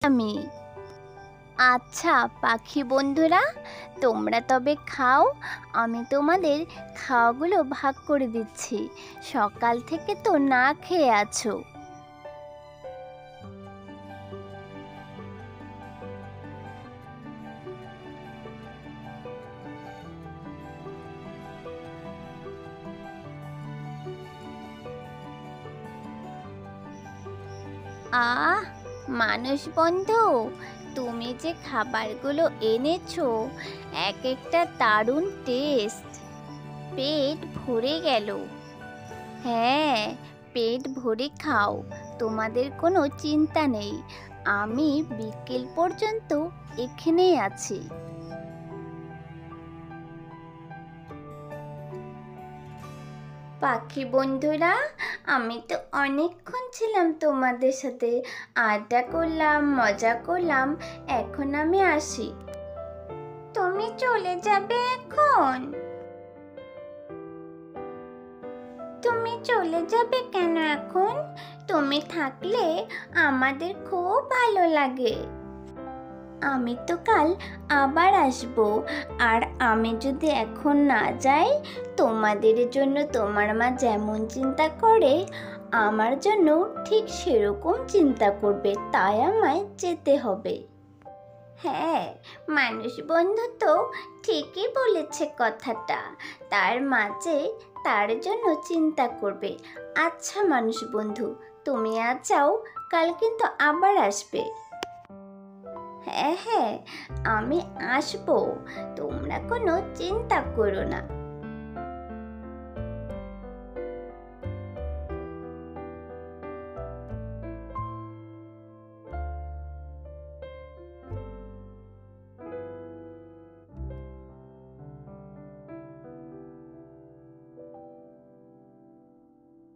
আমি। আচ্ছা পাখি বন্ধুরা, তোমরা তবে খাও, আমি তোমাদের খাওয়াগুলো ভাগ করে দিচ্ছি। সকাল থেকে তো না খেয়ে আছো। আহ, মানুষ বন্ধু, তুমি যে খাবারগুলো এনেছো, এক একটা দারুণ টেস্ট। পেট ভরে গেল। হ্যাঁ, পেট ভরে খাও, তোমাদের কোনো চিন্তা নেই। আমি বিকেল পর্যন্ত এখানেই আছি। পাখি বন্ধুরা, আমি তো অনেকক্ষণ ছিলাম তোমাদের সাথে, আড্ডা করলাম, মজা করলাম। এখন আমি আসি। তুমি চলে যাবে এখন? তুমি চলে যাবে কেন এখন? তুমি থাকলে আমাদের খুব ভালো লাগে। আমি তো কাল আবার আসবো। আর আমি যদি এখন না যাই, তোমাদের জন্য তোমার মা যেমন চিন্তা করে, আমার জন্য ঠিক সেরকম চিন্তা করবে, তাই আমায় যেতে হবে। হ্যাঁ, মানুষ বন্ধু তো ঠিকই বলেছে কথাটা। তার মাঝে তার জন্য চিন্তা করবে। আচ্ছা মানুষ বন্ধু, তুমি আজ যাও, কাল কিন্তু আবার আসবে। হ্যাঁ হ্যাঁ, আমি আসবো, তোমরা কোনো চিন্তা করো না।